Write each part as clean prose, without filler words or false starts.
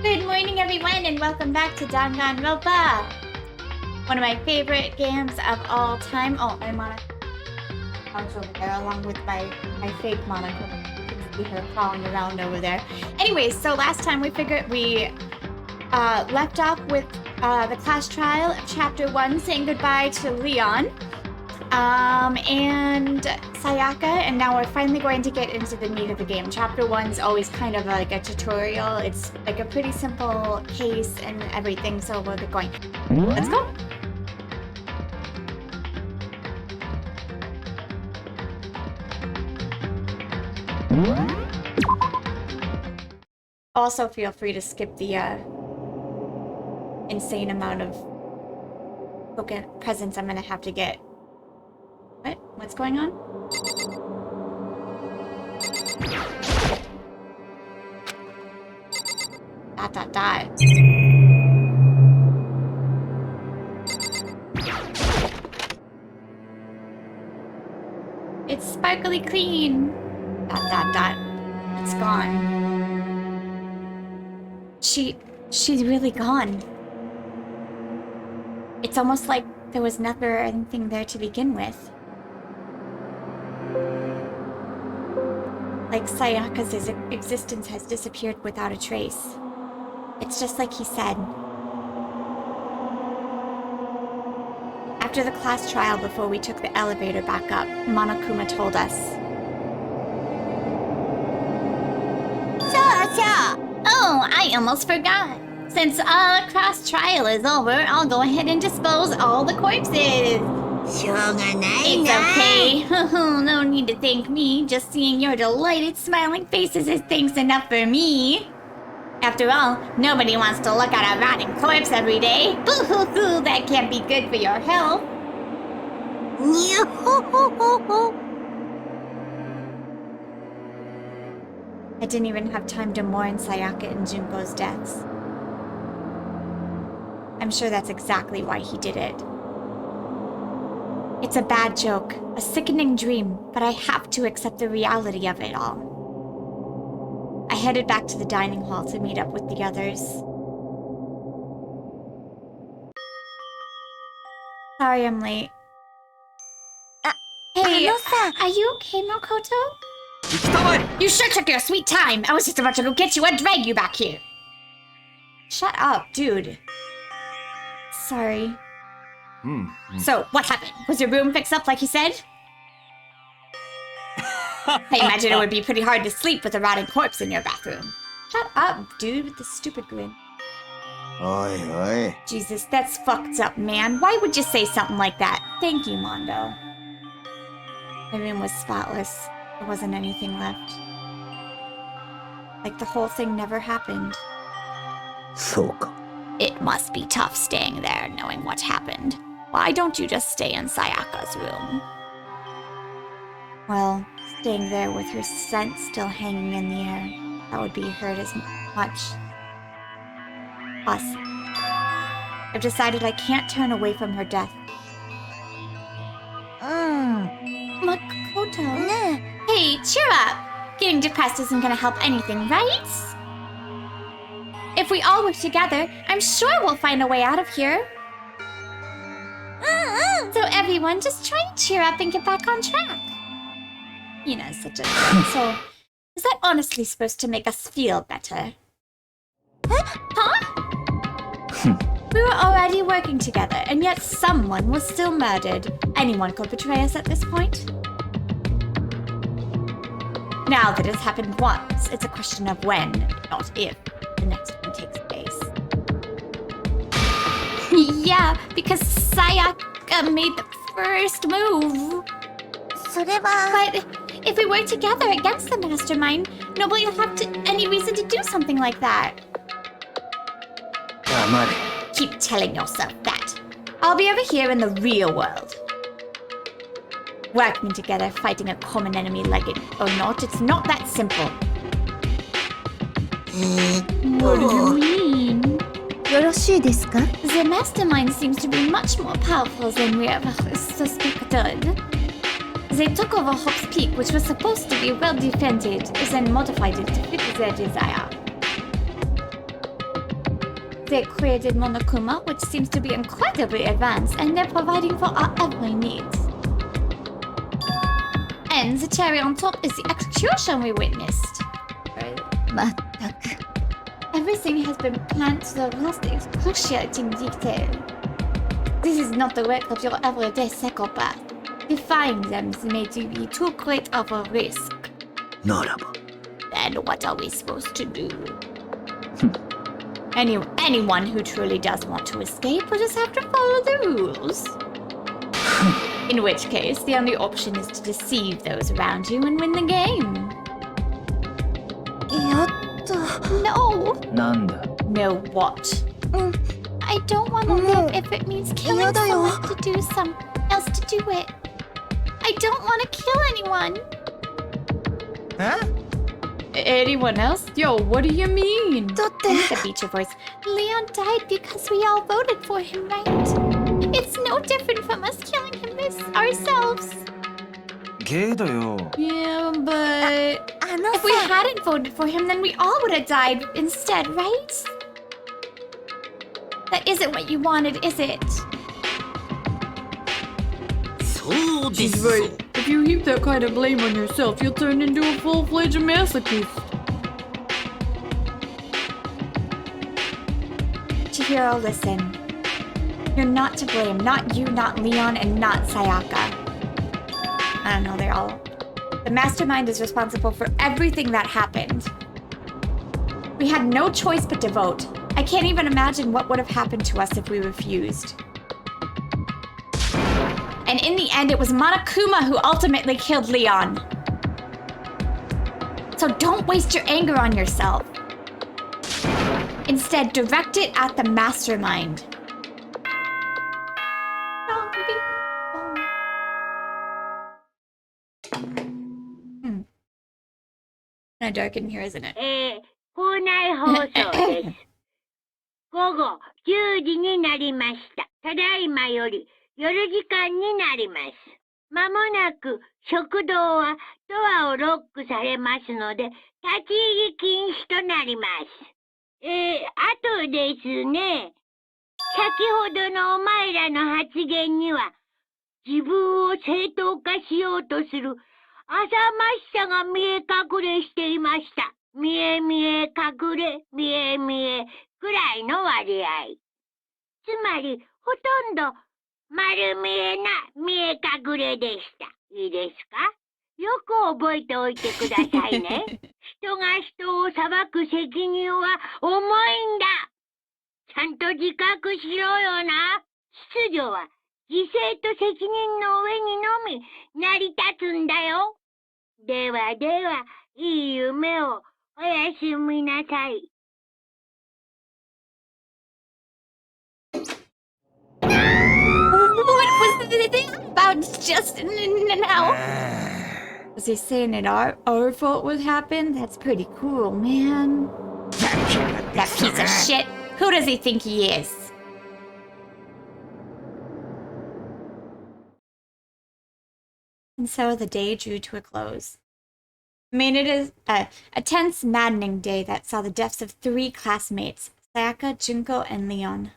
Good morning, everyone, and welcome back to Danganronpa! One of my favorite games of all time. Oh, my Monokuma's over there, along with my fake Monokuma. You can see her crawling around over there. Anyways, so last time we left off with the class trial of Chapter 1, saying goodbye to Leon. And Sayaka, and now we're finally going to get into the meat of the game. Chapter 1's always kind of like a tutorial. It's like a pretty simple case and everything, so we'll get going. Let's go! Also, feel free to skip the insane amount of token presents I'm gonna have to get. What? What's going on? Dot. It's sparkly clean. Dot. It's gone. She's really gone. It's almost like there was never anything there to begin with. Like Sayaka's existence has disappeared without a trace. It's just like he said. After the class trial, before we took the elevator back up, Monokuma told us. Oh, I almost forgot. Since our class trial is over, I'll go ahead and dispose all the corpses. It's okay. No need to thank me. Just seeing your delighted smiling faces is thanks enough for me. After all, nobody wants to look at a rotting corpse every day. Boo-hoo-hoo, that can't be good for your health. I didn't even have time to mourn Sayaka and Junko's deaths. I'm sure that's exactly why he did it. It's a bad joke, a sickening dream, but I have to accept the reality of it all. I headed back to the dining hall to meet up with the others. Sorry I'm late. Hey, are you okay, Makoto? You sure took your sweet time. I was just about to go get you and drag you back here. Shut up, dude. Sorry. So, what happened? Was your room fixed up like you said? I imagine it would be pretty hard to sleep with a rotting corpse in your bathroom. Shut up, dude, with the stupid grin. Oi. Jesus, that's fucked up, man. Why would you say something like that? Thank you, Mondo. My room was spotless. There wasn't anything left. Like the whole thing never happened. So. It must be tough staying there, knowing what happened. Why don't you just stay in Sayaka's room? Well, staying there with her scent still hanging in the air, that would be hurt as much. Plus, I've decided I can't turn away from her death. Makoto? Hey, cheer up! Getting depressed isn't gonna help anything, right? If we all work together, I'm sure we'll find a way out of here. So everyone, just try and cheer up and get back on track. You know, such a... So, is that honestly supposed to make us feel better? Huh? We were already working together, and yet someone was still murdered. Anyone could betray us at this point. Now that it's happened once, it's a question of when, not if, the next one takes place. Yeah, because Sayaka made the first move. But if we work together against the mastermind, nobody will have any reason to do something like that. Keep telling yourself that. I'll be over here in the real world. Working together, fighting a common enemy like it or not, it's not that simple. What do you mean? The mastermind seems to be much more powerful than we ever suspected. They took over Hop's Peak, which was supposed to be well defended, then modified it to fit their desire. They created Monokuma, which seems to be incredibly advanced, and they're providing for our every need. And the cherry on top is the execution we witnessed. Everything has been planned to the last excruciating detail. This is not the work of your everyday psychopath. Defying them may be too great of a risk. ならば Then what are we supposed to do? Anyone who truly does want to escape will just have to follow the rules. In which case, the only option is to deceive those around you and win the game. やった。 No! なんだ No what? I don't want to live if it means killing someone to do some else to do it. I don't want to kill anyone. Huh? Anyone else? Yo, what do you mean? だって The Beecher voice. Leon died because we all voted for him, right? It's no different from us killing him ourselves. けどよ Yeah, but あの if we さ、 hadn't voted for him, then we all would have died instead, right? That isn't what you wanted, is it? そうで She's す。 right. If you heap that kind of blame on yourself, you'll turn into a full-fledged masochist. Chihiro, listen. You're not to blame. Not you, not Leon, and not Sayaka. I don't know, they're all... The mastermind is responsible for everything that happened. We had no choice but to vote. I can't even imagine what would have happened to us if we refused. And in the end, it was Monokuma who ultimately killed Leon. So don't waste your anger on yourself. Instead, direct it at the mastermind. Kind of dark in here, isn't it? 校内放送です。午後10時になりました。ただいまより夜時間になります。まもなく食堂はドアをロックされますので、立ち入り禁止となります。あとですね、先ほどのお前らの発言には、自分を正当化しようとする浅ましさが見え隠れしていました。見え隠れ、見えくらいの割合。つまり、ほとんど丸見えな見え隠れでした。いいですか？よく覚えておいてくださいね。人が人を裁く責任は重いんだ。ちゃんと自覚しろよな。秩序は犠牲と責任の上にのみ成り立つんだよ。では、いい夢をおやすみなさい。What was the thing about Justin now? Was he saying it our fault what happened? That's pretty cool, man. That piece of shit. Who does he think he is? And so the day drew to a close. I mean, it is a tense, maddening day that saw the deaths of 3 classmates, Sayaka, Junko, and Leon.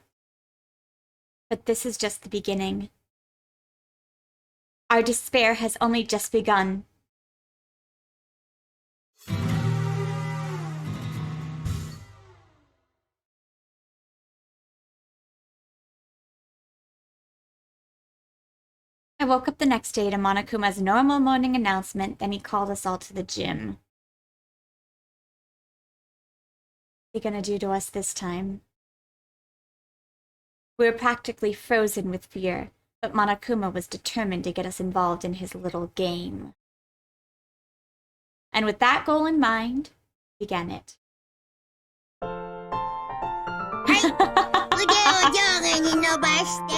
But this is just the beginning. Our despair has only just begun. I woke up the next day to Monokuma's normal morning announcement, then he called us all to the gym. What's he gonna do to us this time? We were practically frozen with fear, but Monokuma was determined to get us involved in his little game. And with that goal in mind, began it. 腕を上下に伸ばして、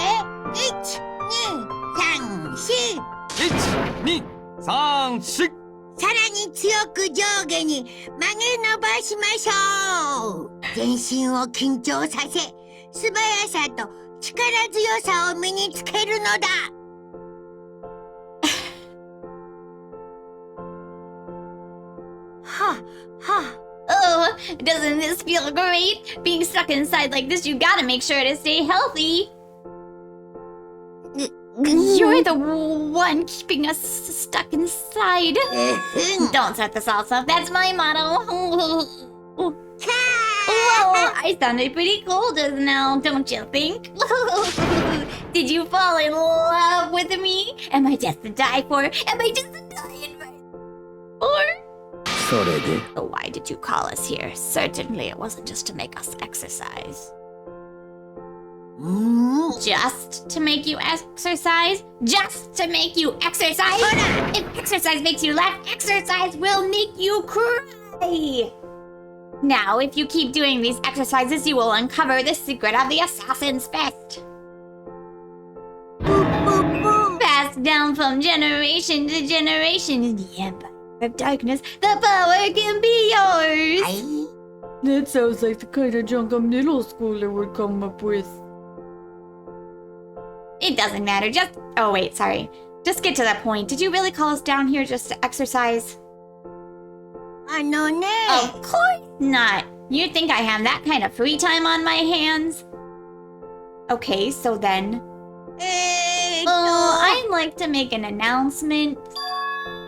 1、2、3、4。1、2、3、4。さらに強く上下に曲げ伸ばしましょう。全身を緊張させ、素早さと力強さを身につけるのだ。はあ、はあ。Oh, Doesn't this feel great? Being stuck inside like this, you gotta make sure to stay healthy. You're the one keeping us stuck inside. Don't start the salsa. That's my motto. Whoa, I sounded pretty cool just now, don't you think? Did you fall in love with me? Am I just to die for? Am I just to die for? So why did you call us here? Certainly it wasn't just to make us exercise. Just to make you exercise? Just to make you exercise? If exercise makes you laugh, exercise will make you cry! Now, if you keep doing these exercises, you will uncover the secret of the Assassin's Fist. Passed down from generation to generation in the Empire of Darkness, the power can be yours! That sounds like the kind of junk a middle schooler would come up with. It doesn't matter, just... Oh, wait, sorry. Just get to the point. Did you really call us down here just to exercise? Of course not. You think I have that kind of free time on my hands? Okay, so then... I'd like to make an announcement.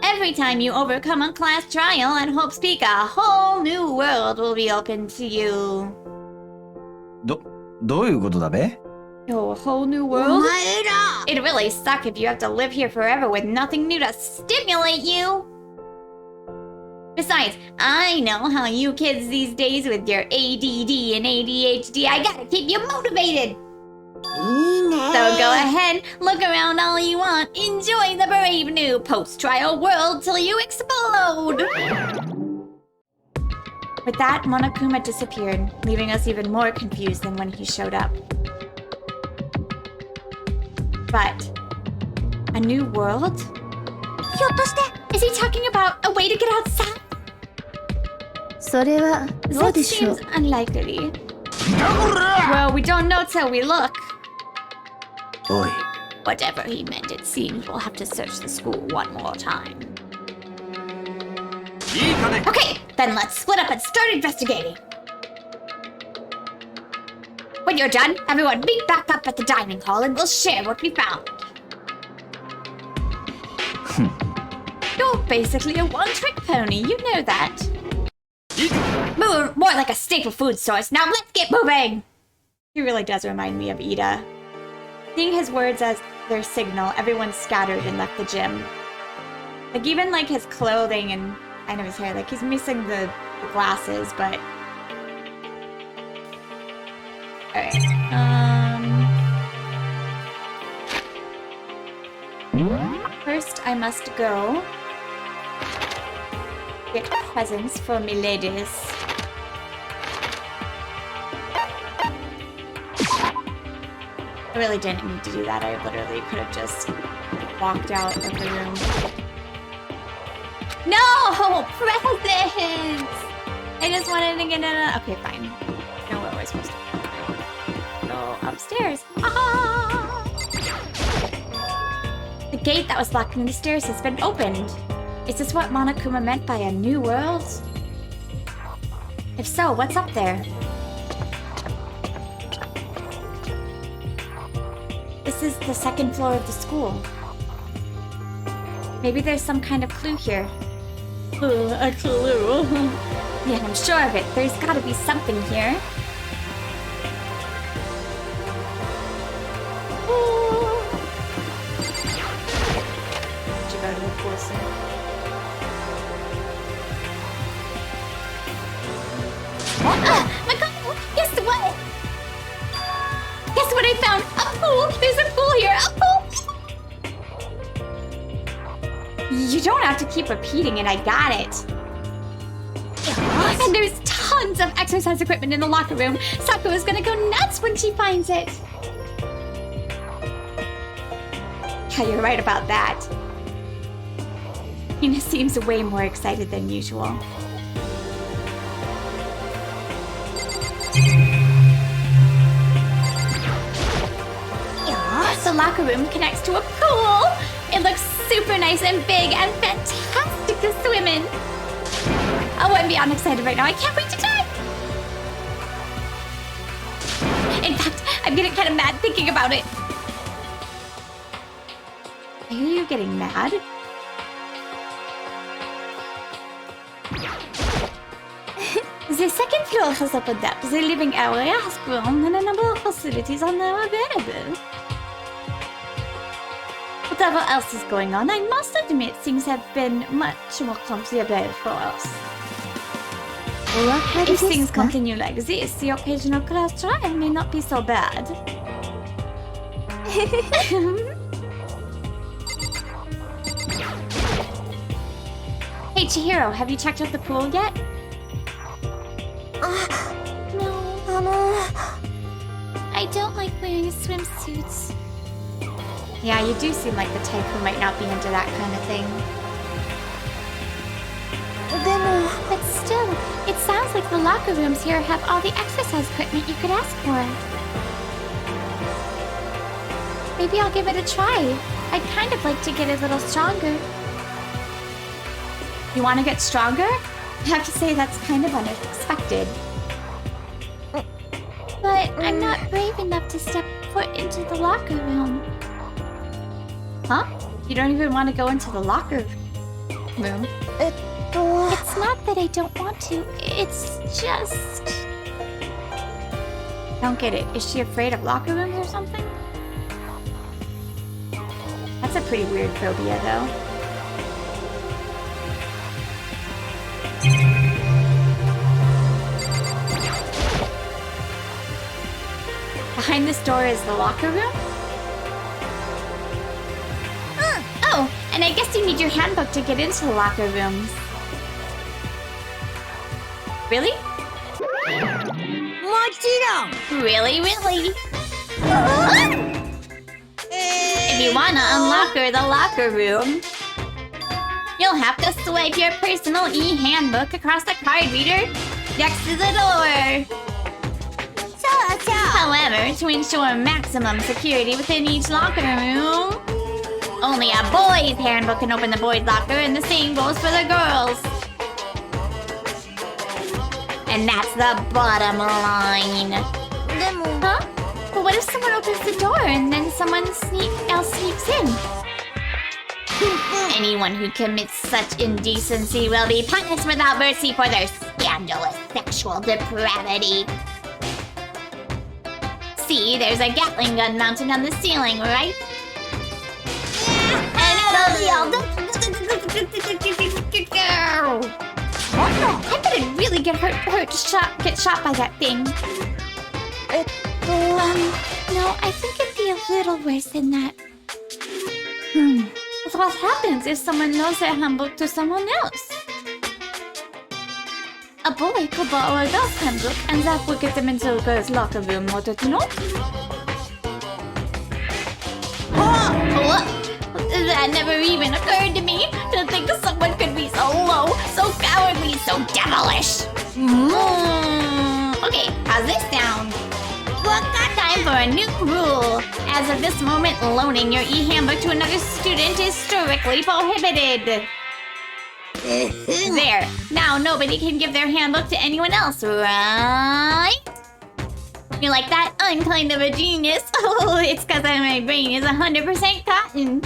Every time you overcome a class trial at Hope's Peak, a whole new world will be open to you. どういうことだべ? Oh, a whole new world? It'd really suck if you have to live here forever with nothing new to stimulate you. Besides, I know how you kids these days with your ADD and ADHD, I gotta keep you motivated. So go ahead, look around all you want, enjoy the brave new post-trial world till you explode! With that, Monokuma disappeared, leaving us even more confused than when he showed up. But, a new world? Is he talking about a way to get outside? That seems unlikely. Well, we don't know till we look. Oi. Whatever he meant, it seems we'll have to search the school one more time. Okay, then let's split up and start investigating. When you're done, everyone meet back up at the dining hall and we'll share what we found. You're basically a one-trick pony, you know that. More like a staple food source. Now let's get moving! He really does remind me of Ida. Seeing his words as their signal, everyone scattered and left the gym. Like, even like his clothing and kind of his hair, like he's missing the glasses, but... Alright, first I must go get presents for me ladies. I really didn't need to do that. I literally could have just walked out of the room. No! Presents! I just wanted to get a... Okay, fine. Now what was I supposed to do? Go upstairs. Ah! The gate that was blocking the stairs has been opened. Is this what Monokuma meant by a new world? If so, what's up there? This is the second floor of the school. Maybe there's some kind of clue here. A clue? Yeah, I'm sure of it. There's gotta be something here. My God! Guess what? Guess what I found? A pool! There's a pool here! A pool! You don't have to keep repeating it, I got it. And there's tons of exercise equipment in the locker room. Sakura's gonna go nuts when she finds it. Yeah, you're right about that. Hina seems way more excited than usual. The locker room connects to a pool. It looks super nice and big and fantastic to swim in. Oh, I'm beyond excited right now. I can't wait to try. In fact, I'm getting kind of mad thinking about it. Are you getting mad? The second floor has opened up. The living area has grown and a number of facilities are now available. Whatever else is going on, I must admit things have been much more comfortable for us. If things continue like this, the occasional class trial may not be so bad. Hey Chihiro, have you checked out the pool yet? No. I don't like wearing swimsuits. Yeah, you do seem like the type who might not be into that kind of thing. But still, it sounds like the locker rooms here have all the exercise equipment you could ask for. Maybe I'll give it a try. I'd kind of like to get a little stronger. You want to get stronger? I have to say that's kind of unexpected. But I'm not brave enough to step foot into the locker room. Huh? You don't even want to go into the locker room? It's not that I don't want to, it's just... Don't get it. Is she afraid of locker rooms or something? That's a pretty weird phobia, though. Behind this door is the locker room? Oh, and I guess you need your handbook to get into the locker rooms. Really? Really? If you wanna unlock the locker room, you'll have to swipe your personal e-handbook across the card reader next to the door. However, to ensure maximum security within each locker room, only a boy's handbook can open the boys' locker, and the same goes for the girls. And that's the bottom line. Huh? But what if someone opens the door and then someone else sneaks in? Anyone who commits such indecency will be punished without mercy for their scandalous sexual depravity. See, there's a Gatling gun mounted on the ceiling, right? And it'll yell... I better really get shot by that thing. No, I think it'd be a little worse than that. But what happens if someone loans their handbook to someone else? A boy could borrow a girl's handbook, and that would get them into a girl's locker room, wouldn't you know? What? That never even occurred to me, to think someone could be so low, so cowardly, so devilish. Okay, how's this sound? Time for a new rule. As of this moment, loaning your e-handbook to another student is strictly prohibited. There. Now nobody can give their handbook to anyone else, right? You like that? I'm kind of a genius. Oh, it's because my brain is 100% cotton.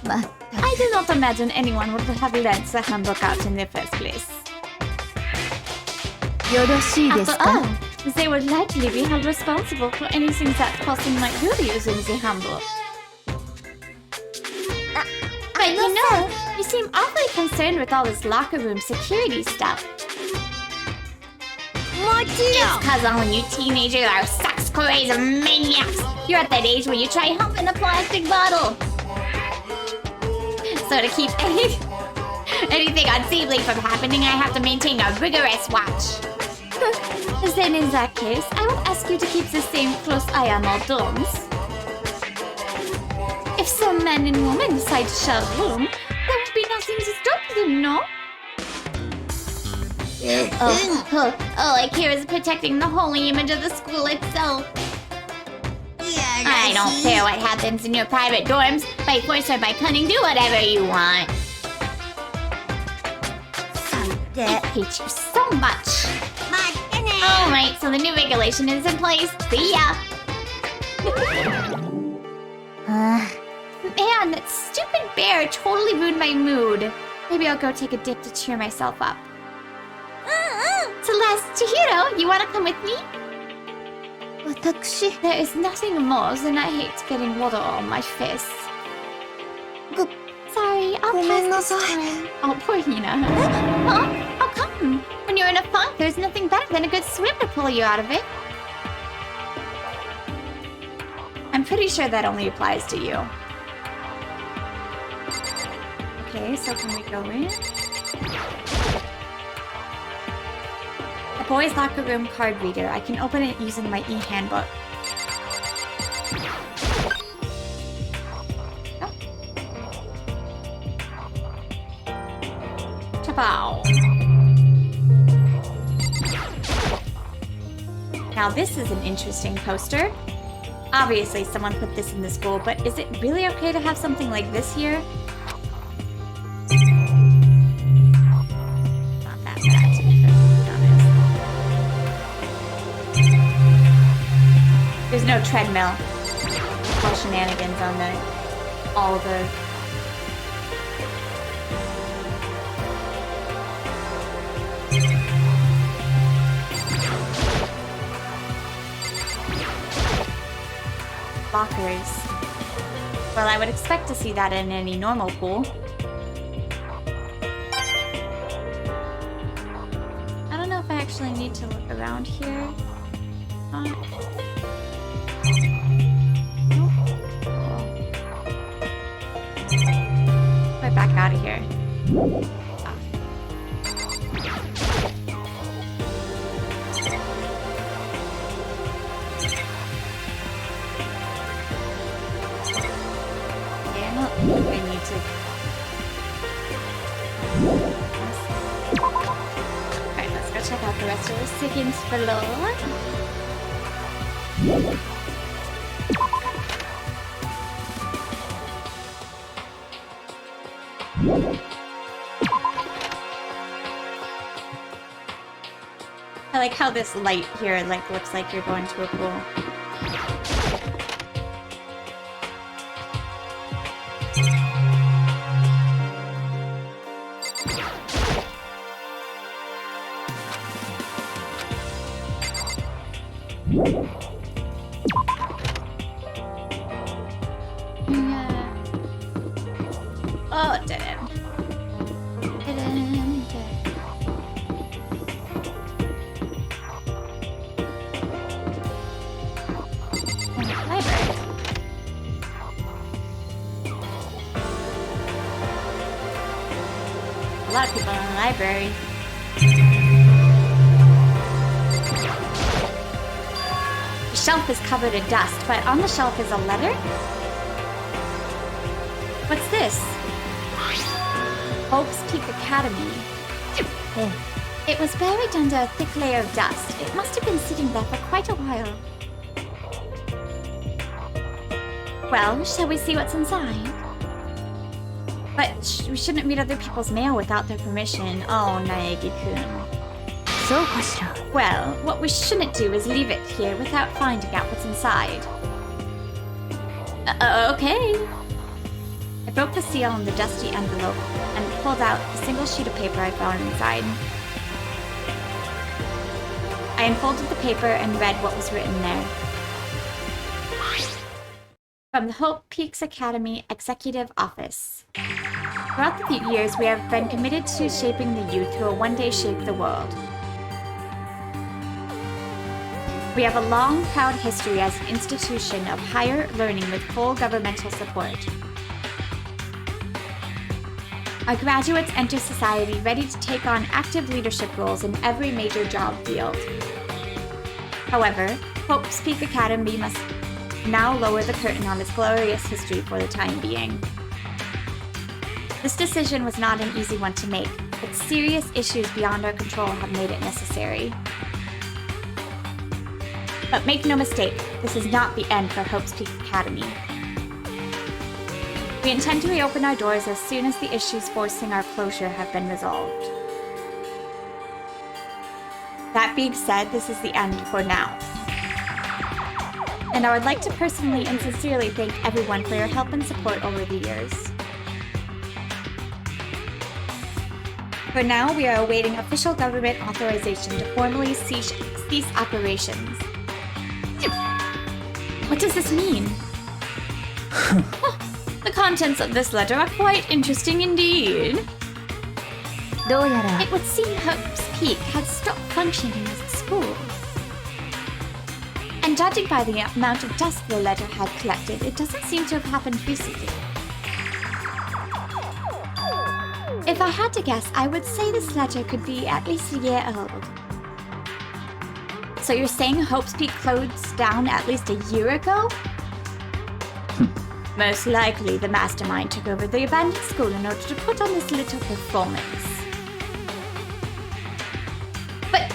I do not imagine anyone would have lent the handbook out in the first place. After all, they would likely be held responsible for anything that person might do using the handbook. But you know, you seem awfully concerned with all this locker room security stuff. Just because all you teenagers are sex-crazed maniacs. You're at that age where you try humping a plastic bottle. So to keep anything unseemly from happening, I have to maintain a rigorous watch. Then in that case, I will ask you to keep the same close eye on all dorms. If some man and woman decide to share a room, there will be nothing to stop them, no? All I care is protecting the holy image of the school itself. I don't care what happens in your private dorms. By force or by cunning, do whatever you want. I hate you so much. Alright, so the new regulation is in place. See ya! Man, that stupid bear totally ruined my mood. Maybe I'll go take a dip to cheer myself up. Celeste, Chihiro, you wanna come with me? There is nothing more than I hate getting water on my face. Sorry, I'll pass this time. Oh, poor Hina. Huh? How come? When you're in a funk, there's nothing better than a good swim to pull you out of it. I'm pretty sure that only applies to you. Okay, so can we go in? The boys' locker room card reader. I can open it using my e-handbook. Oh. Chapow. Now this is an interesting poster. Obviously someone put this in the school, but is it really okay to have something like this here? Not that bad, to be honest. There's no treadmill. All shenanigans on all the... lockers. Well, I would expect to see that in any normal pool. I don't know if I actually need to look around here. Nope. Right back out of here. I need to... Alright, let's go check out the rest of the second floor. I like how this light here looks like you're going to a pool. Oh, it didn't. Library. A lot of people in the library. The shelf is covered in dust, but on the shelf is a letter? What's this? Hopes Peak Academy. It was buried under a thick layer of dust. It must have been sitting there for quite a while. Well, shall we see what's inside? But we shouldn't read other people's mail without their permission. Oh, Naegi-kun. Well, what we shouldn't do is leave it here without finding out what's inside. Okay. I broke the seal on the dusty envelope and pulled out the single sheet of paper I found inside. I unfolded the paper and read what was written there. From the Hope Peaks Academy Executive Office. Throughout the few years, we have been committed to shaping the youth who will one day shape the world. We have a long, proud history as an institution of higher learning with full governmental support. Our graduates enter society ready to take on active leadership roles in every major job field. However, Hope's Peak Academy must now lower the curtain on its glorious history for the time being. This decision was not an easy one to make, but serious issues beyond our control have made it necessary. But make no mistake, this is not the end for Hope's Peak Academy. We intend to reopen our doors as soon as the issues forcing our closure have been resolved. That being said, this is the end for now. And I would like to personally and sincerely thank everyone for your help and support over the years. For now, we are awaiting official government authorization to formally cease operations. What does this mean? The contents of this letter are quite interesting indeed. It would seem Hope's Peak had stopped functioning as a school. And judging by the amount of dust the letter had collected, it doesn't seem to have happened recently. If I had to guess, I would say this letter could be at least a year old. So you're saying Hope's Peak closed down at least a year ago? Most likely, the mastermind took over the abandoned school in order to put on this little performance. But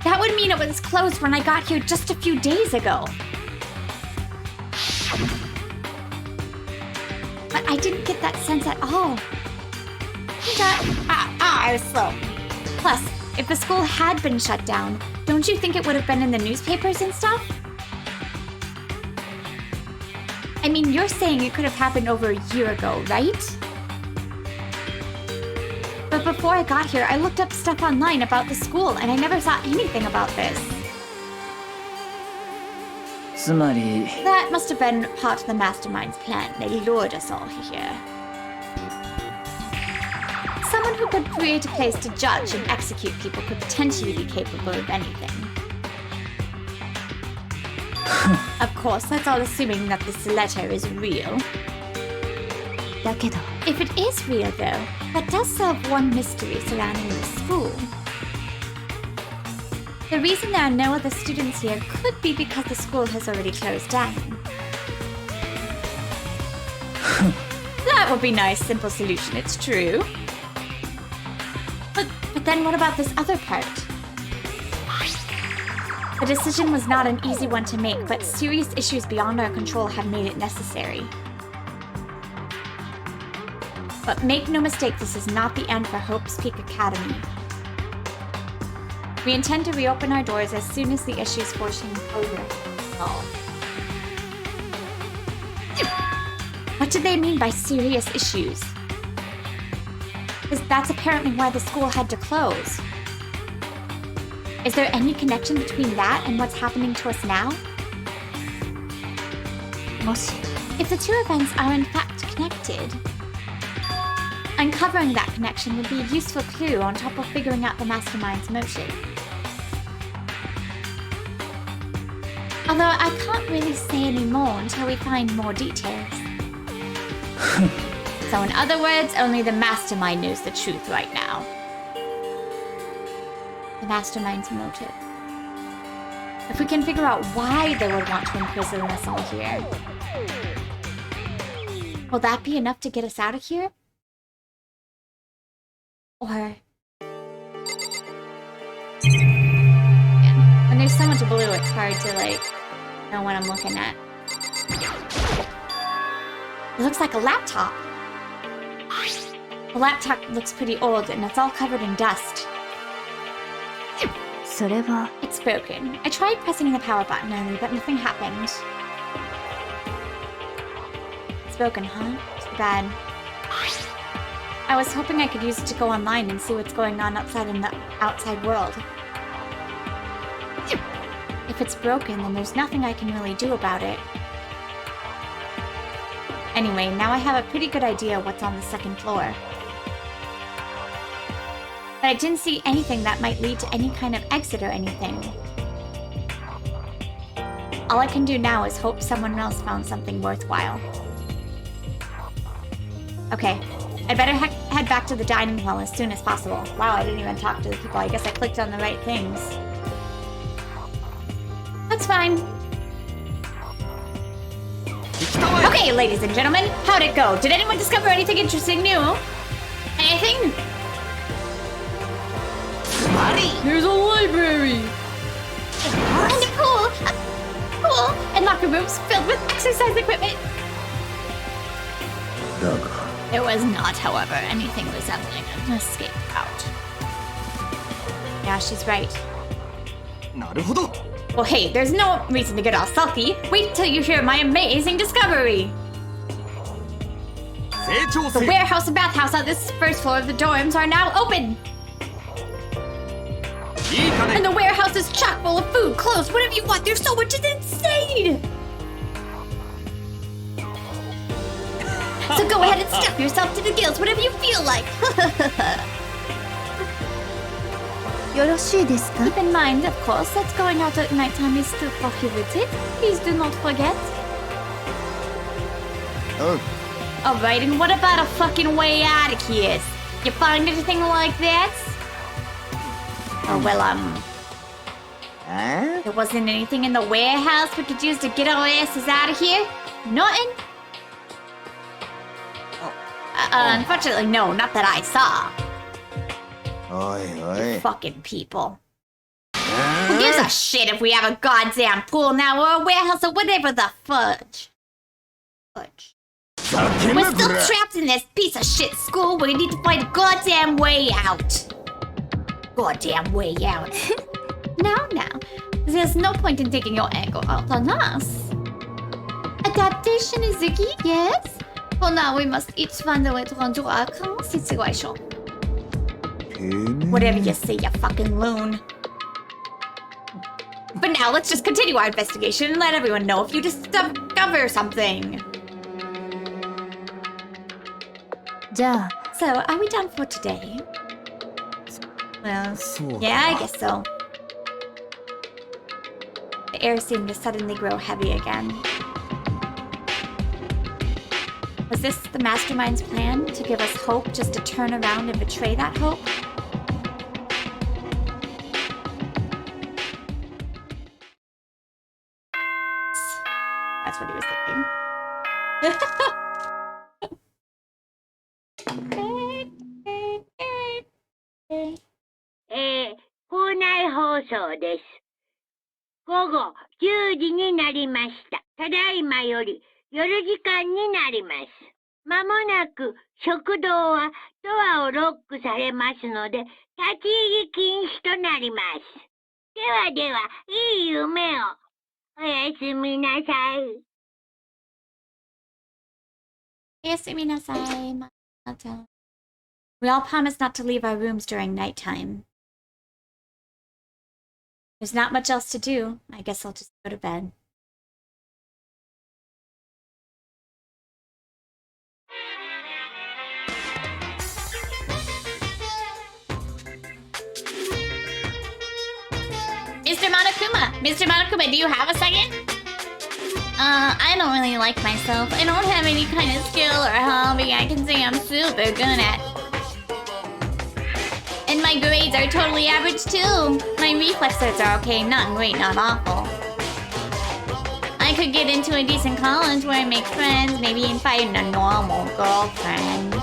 that would mean it was closed when I got here just a few days ago. But I didn't get that sense at all. I was slow. Plus, if the school had been shut down, don't you think it would have been in the newspapers and stuff? I mean, you're saying it could have happened over a year ago, right? But before I got here, I looked up stuff online about the school, and I never saw anything about this. つまり That must have been part of the mastermind's plan. They lured us all here. Someone who could create a place to judge and execute people could potentially be capable of anything. Of course, that's all assuming that this letter is real. If it is real, though, that does solve one mystery surrounding the school. The reason there are no other students here could be because the school has already closed down. That would be a nice, simple solution, it's true. But then what about this other part? The decision was not an easy one to make, but serious issues beyond our control have made it necessary. But make no mistake, this is not the end for Hope's Peak Academy. We intend to reopen our doors as soon as the issues forcing closure solve. What do they mean by serious issues? Because that's apparently why the school had to close. Is there any connection between that and what's happening to us now? If the two events are in fact connected, uncovering that connection would be a useful clue on top of figuring out the mastermind's motive. Although I can't really say any more until we find more details. So in other words, only the mastermind knows the truth right now. The mastermind's motive. If we can figure out why they would want to imprison us all here, will that be enough to get us out of here? Or... yeah. When there's so much blue, it's hard to, like, know what I'm looking at. It looks like a laptop. The laptop looks pretty old, and it's all covered in dust. It's broken. I tried pressing the power button earlier, but nothing happened. It's broken, huh? Too bad. I was hoping I could use it to go online and see what's going on outside in the outside world. If it's broken, then there's nothing I can really do about it. Anyway, now I have a pretty good idea what's on the second floor. But I didn't see anything that might lead to any kind of exit or anything. All I can do now is hope someone else found something worthwhile. Okay, I'd better head back to the dining hall as soon as possible. Wow, I didn't even talk to the people. I guess I clicked on the right things. That's fine. Okay, ladies and gentlemen, how'd it go? Did anyone discover anything interesting new? Anything? Here's a library! And a pool! Pool! And locker rooms filled with exercise equipment! だが There was not, however, anything resembling an escape route. Yeah, she's right. なるほど。 Well, hey, there's no reason to get all sulky. Wait till you hear my amazing discovery. 成長 The 性 warehouse and bathhouse on this first floor of the dorms are now open. いいか And ね。 the warehouse is chock full of food, clothes, whatever you want. There's so much, it's insane. So go ahead and stuff yourself to the gills, whatever you feel like. よろしいですか？ Keep in mind, of course, that going out at nighttime is still prohibited. Please do not forget. Oh. Alright, and what about a fucking way out of here? You find anything like that? Oh, well, Huh? there wasn't anything in the warehouse we could use to get our asses out of here? Nothing? Unfortunately, no, not that I saw. Oi, oi. Fucking people. Who gives a shit if we have a goddamn pool now or a warehouse or whatever the fudge? Fudge. We're still trapped in this piece of shit school. We need to find a goddamn way out. Goddamn way out. Now. There's no point in taking your anger out on us. Adaptation, Izuki? Yes? For now, we must each find a way to undo our current situation. Whatever you say, you fucking loon. But now, let's just continue our investigation and let everyone know if you discover something. じゃあ So, are we done for today? Well, yeah, I guess so. The air seemed to suddenly grow heavy again. Was this the mastermind's plan? To give us hope just to turn around and betray that hope? That's what he was thinking. 校内放送です。午後10時になりました。ただいまより夜時間になります。まもなく食堂はドアをロックされますので、立ち入り禁止となります。ではでは、いい夢を。おやすみなさい。We all promised not to leave our rooms during nighttime. There's not much else to do. I guess I'll just go to bed. Mr. Monokuma! Mr. Monokuma, do you have a second? I don't really like myself. I don't have any kind of skill or hobby I can say I'm super good at. And my grades are totally average too. My reflexes are okay, not great, not awful. I could get into a decent college where I make friends, maybe even find a normal girlfriend.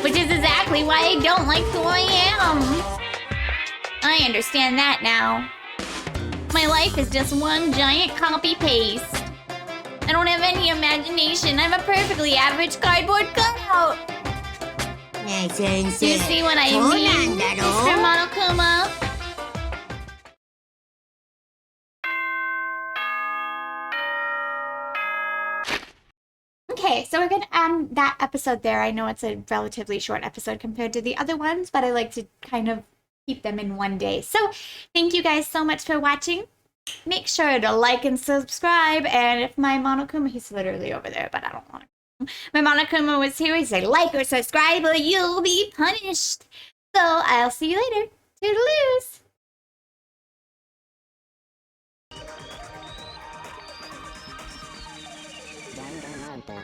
Which is exactly why I don't like who I am. I understand that now. My life is just one giant copy-paste. I don't have any imagination. I'm a perfectly average cardboard cutout. ねえ先 Do you see what I そうな mean, んだ Mr. ろ Monokuma? Okay, so we're gonna end that episode there. I know it's a relatively short episode compared to the other ones, but I like to kind of keep them in one day. So thank you guys so much for watching. Make sure to like and subscribe. And if my Monokuma, he's literally over there, but I don't want him. My Monokuma was here, he'd say like or subscribe or you'll be punished. So I'll see you later. Toodaloos! Danganronpa